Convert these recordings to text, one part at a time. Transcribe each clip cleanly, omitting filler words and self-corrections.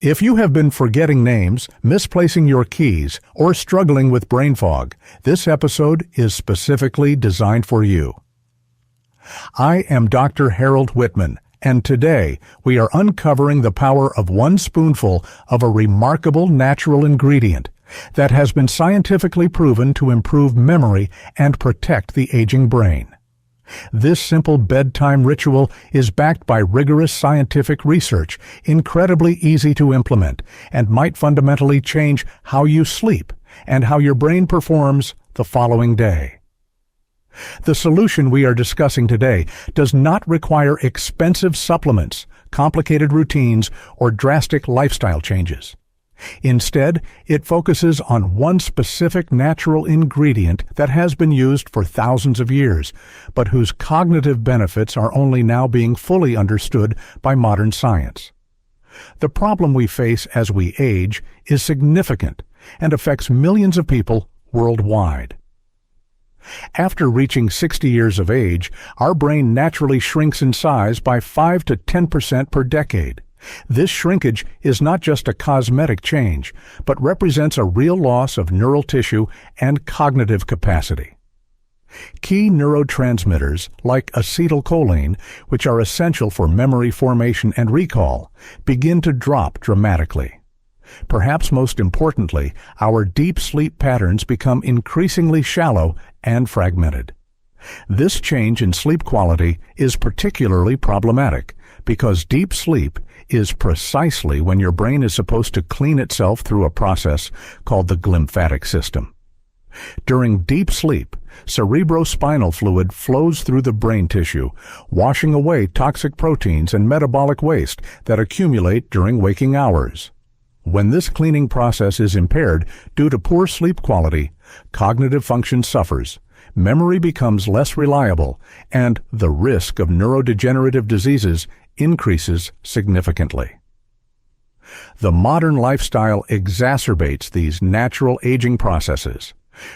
If you have been forgetting names, misplacing your keys, or struggling with brain fog, this episode is specifically designed for you. I am Dr. Harold Whitman, and today we are uncovering the power of one spoonful of a remarkable natural ingredient that has been scientifically proven to improve memory and protect the aging brain. This simple bedtime ritual is backed by rigorous scientific research, incredibly easy to implement, and might fundamentally change how you sleep and how your brain performs the following day. The solution we are discussing today does not require expensive supplements, complicated routines, or drastic lifestyle changes. Instead, it focuses on one specific natural ingredient that has been used for thousands of years, but whose cognitive benefits are only now being fully understood by modern science. The problem we face as we age is significant and affects millions of people worldwide. After reaching 60 years of age, our brain naturally shrinks in size by 5 to 10% per decade. This shrinkage is not just a cosmetic change, but represents a real loss of neural tissue and cognitive capacity. Key neurotransmitters, like acetylcholine, which are essential for memory formation and recall, begin to drop dramatically. Perhaps most importantly, our deep sleep patterns become increasingly shallow and fragmented. This change in sleep quality is particularly problematic because deep sleep is precisely when your brain is supposed to clean itself through a process called the glymphatic system. During deep sleep, cerebrospinal fluid flows through the brain tissue, washing away toxic proteins and metabolic waste that accumulate during waking hours. When this cleaning process is impaired due to poor sleep quality, cognitive function suffers, memory becomes less reliable, and the risk of neurodegenerative diseases increases significantly. The modern lifestyle exacerbates these natural aging processes.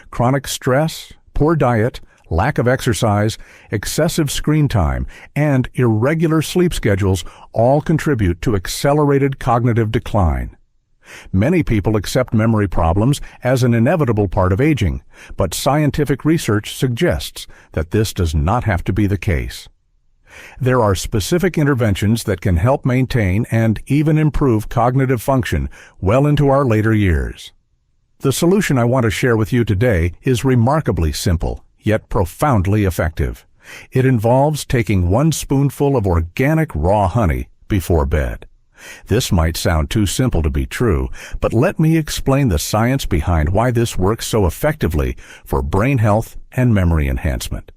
Chronic stress, poor diet, lack of exercise, excessive screen time, and irregular sleep schedules all contribute to accelerated cognitive decline. Many people accept memory problems as an inevitable part of aging, but scientific research suggests that this does not have to be the case. There are specific interventions that can help maintain and even improve cognitive function well into our later years. The solution I want to share with you today is remarkably simple, yet profoundly effective. It involves taking one spoonful of organic raw honey before bed. This might sound too simple to be true, but let me explain the science behind why this works so effectively for brain health and memory enhancement.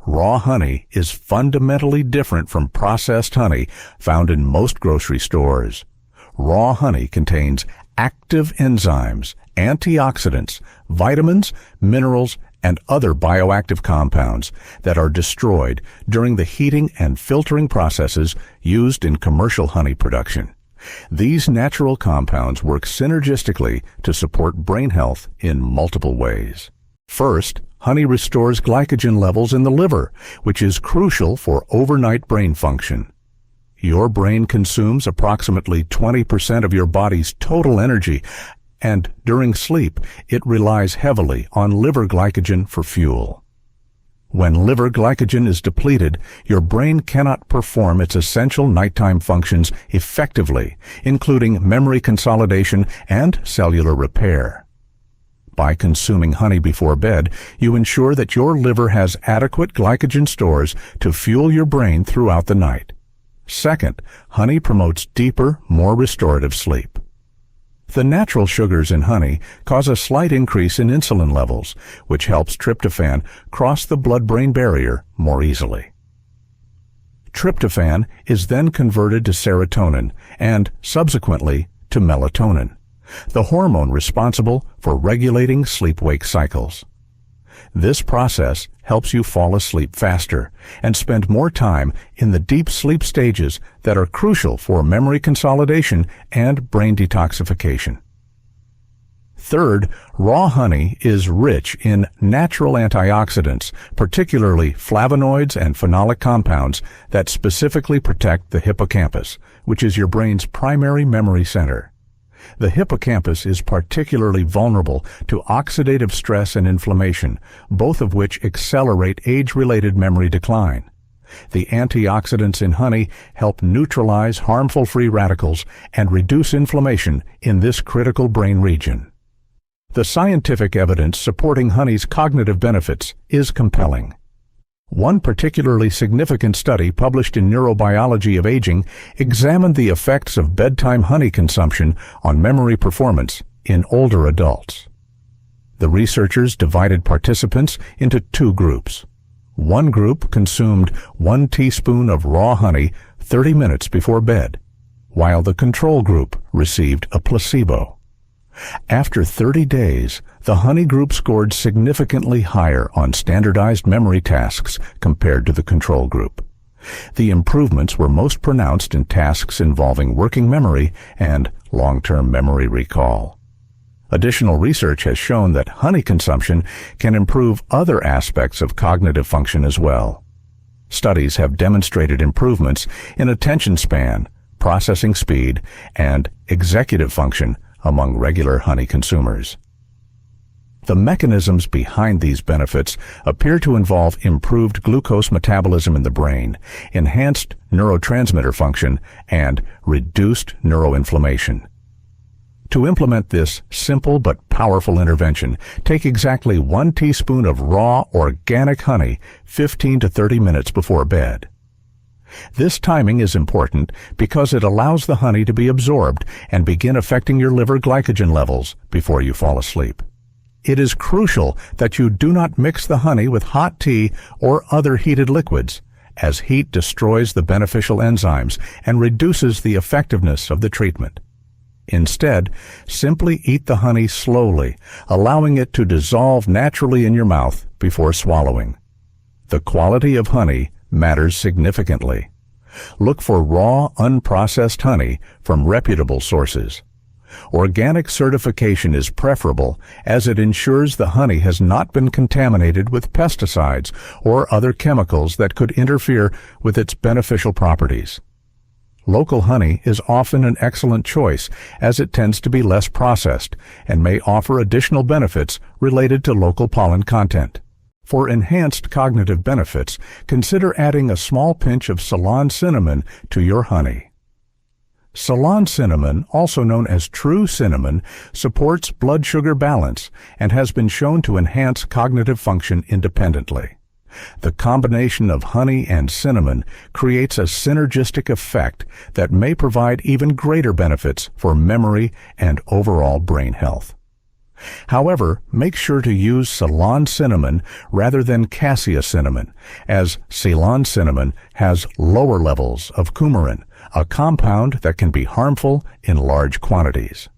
Raw honey is fundamentally different from processed honey found in most grocery stores. Raw honey contains active enzymes, antioxidants, vitamins, minerals, and other bioactive compounds that are destroyed during the heating and filtering processes used in commercial honey production. These natural compounds work synergistically to support brain health in multiple ways. First, honey restores glycogen levels in the liver, which is crucial for overnight brain function. Your brain consumes approximately 20% of your body's total energy, and during sleep, it relies heavily on liver glycogen for fuel. When liver glycogen is depleted, your brain cannot perform its essential nighttime functions effectively, including memory consolidation and cellular repair. By consuming honey before bed, you ensure that your liver has adequate glycogen stores to fuel your brain throughout the night. Second, honey promotes deeper, more restorative sleep. The natural sugars in honey cause a slight increase in insulin levels, which helps tryptophan cross the blood-brain barrier more easily. Tryptophan is then converted to serotonin and, subsequently, to melatonin, the hormone responsible for regulating sleep-wake cycles. This process helps you fall asleep faster and spend more time in the deep sleep stages that are crucial for memory consolidation and brain detoxification. Third, raw honey is rich in natural antioxidants, particularly flavonoids and phenolic compounds that specifically protect the hippocampus, which is your brain's primary memory center. The hippocampus is particularly vulnerable to oxidative stress and inflammation, both of which accelerate age-related memory decline. The antioxidants in honey help neutralize harmful free radicals and reduce inflammation in this critical brain region. The scientific evidence supporting honey's cognitive benefits is compelling. One particularly significant study published in Neurobiology of Aging examined the effects of bedtime honey consumption on memory performance in older adults. The researchers divided participants into two groups. One group consumed 1 teaspoon of raw honey 30 minutes before bed, while the control group received a placebo. After 30 days, the honey group scored significantly higher on standardized memory tasks compared to the control group. The improvements were most pronounced in tasks involving working memory and long-term memory recall. Additional research has shown that honey consumption can improve other aspects of cognitive function as well. Studies have demonstrated improvements in attention span, processing speed, and executive function among regular honey consumers. The mechanisms behind these benefits appear to involve improved glucose metabolism in the brain, enhanced neurotransmitter function, and reduced neuroinflammation. To implement this simple but powerful intervention, take exactly 1 teaspoon of raw organic honey 15 to 30 minutes before bed. This timing is important because it allows the honey to be absorbed and begin affecting your liver glycogen levels before you fall asleep. It is crucial that you do not mix the honey with hot tea or other heated liquids, as heat destroys the beneficial enzymes and reduces the effectiveness of the treatment. Instead, simply eat the honey slowly, allowing it to dissolve naturally in your mouth before swallowing. The quality of honey matters significantly. Look for raw, unprocessed honey from reputable sources. Organic certification is preferable as it ensures the honey has not been contaminated with pesticides or other chemicals that could interfere with its beneficial properties. Local honey is often an excellent choice as it tends to be less processed and may offer additional benefits related to local pollen content. For enhanced cognitive benefits, consider adding a small pinch of Ceylon cinnamon to your honey. Ceylon cinnamon, also known as true cinnamon, supports blood sugar balance and has been shown to enhance cognitive function independently. The combination of honey and cinnamon creates a synergistic effect that may provide even greater benefits for memory and overall brain health. However, make sure to use Ceylon cinnamon rather than cassia cinnamon, as Ceylon cinnamon has lower levels of coumarin, a compound that can be harmful in large quantities.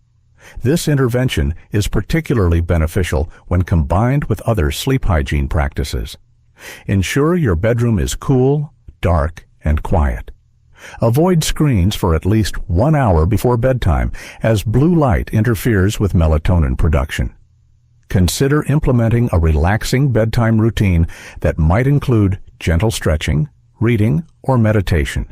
This intervention is particularly beneficial when combined with other sleep hygiene practices. Ensure your bedroom is cool, dark, and quiet. Avoid screens for at least 1 hour before bedtime, as blue light interferes with melatonin production. Consider implementing a relaxing bedtime routine that might include gentle stretching, reading, or meditation.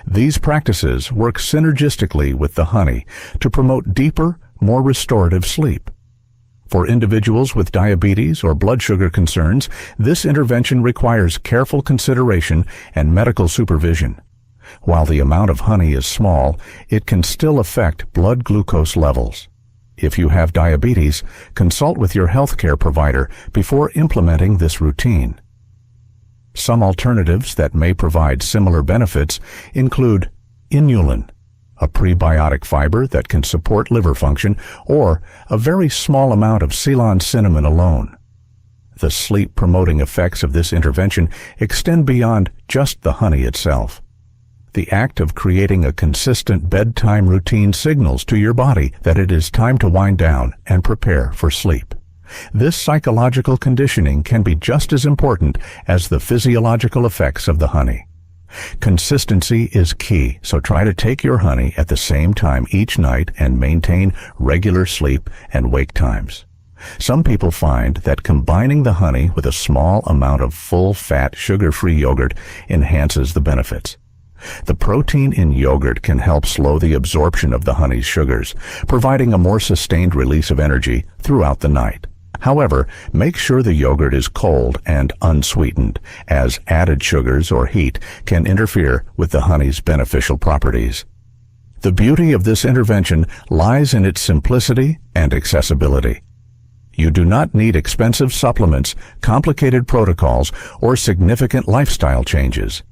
These practices work synergistically with the honey to promote deeper, more restorative sleep. For individuals with diabetes or blood sugar concerns, this intervention requires careful consideration and medical supervision. While the amount of honey is small, it can still affect blood glucose levels. If you have diabetes, consult with your healthcare provider before implementing this routine. Some alternatives that may provide similar benefits include inulin, a prebiotic fiber that can support liver function, or a very small amount of Ceylon cinnamon alone. The sleep-promoting effects of this intervention extend beyond just the honey itself. The act of creating a consistent bedtime routine signals to your body that it is time to wind down and prepare for sleep. This psychological conditioning can be just as important as the physiological effects of the honey. Consistency is key, so try to take your honey at the same time each night and maintain regular sleep and wake times. Some people find that combining the honey with a small amount of full-fat, sugar-free yogurt enhances the benefits. The protein in yogurt can help slow the absorption of the honey's sugars, providing a more sustained release of energy throughout the night. However, make sure the yogurt is cold and unsweetened, as added sugars or heat can interfere with the honey's beneficial properties. The beauty of this intervention lies in its simplicity and accessibility. You do not need expensive supplements, complicated protocols, or significant lifestyle changes.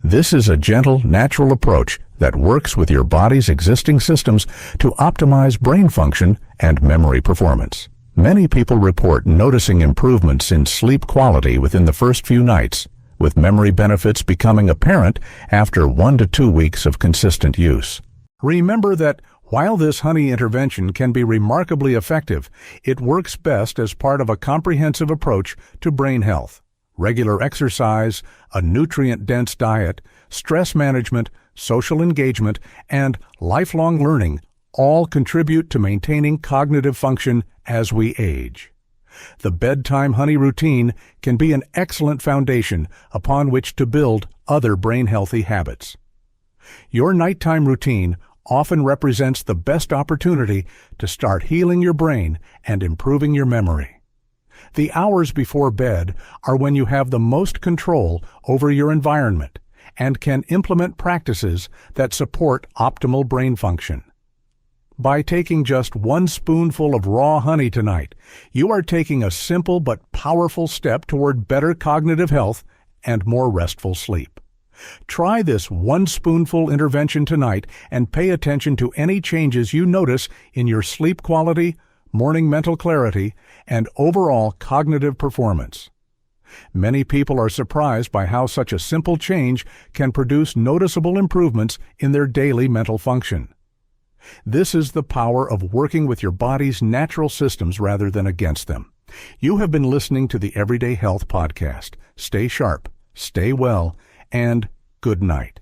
This is a gentle, natural approach that works with your body's existing systems to optimize brain function and memory performance. Many people report noticing improvements in sleep quality within the first few nights, with memory benefits becoming apparent after 1 to 2 weeks of consistent use. Remember that while this honey intervention can be remarkably effective, it works best as part of a comprehensive approach to brain health. Regular exercise, a nutrient-dense diet, stress management, social engagement, and lifelong learning all contribute to maintaining cognitive function as we age. The bedtime honey routine can be an excellent foundation upon which to build other brain-healthy habits. Your nighttime routine often represents the best opportunity to start healing your brain and improving your memory. The hours before bed are when you have the most control over your environment and can implement practices that support optimal brain function. By taking just 1 spoonful of raw honey tonight, you are taking a simple but powerful step toward better cognitive health and more restful sleep. Try this 1 spoonful intervention tonight and pay attention to any changes you notice in your sleep quality, morning mental clarity, and overall cognitive performance. Many people are surprised by how such a simple change can produce noticeable improvements in their daily mental function. This is the power of working with your body's natural systems rather than against them. You have been listening to the Everyday Health Podcast. Stay sharp, stay well, and good night.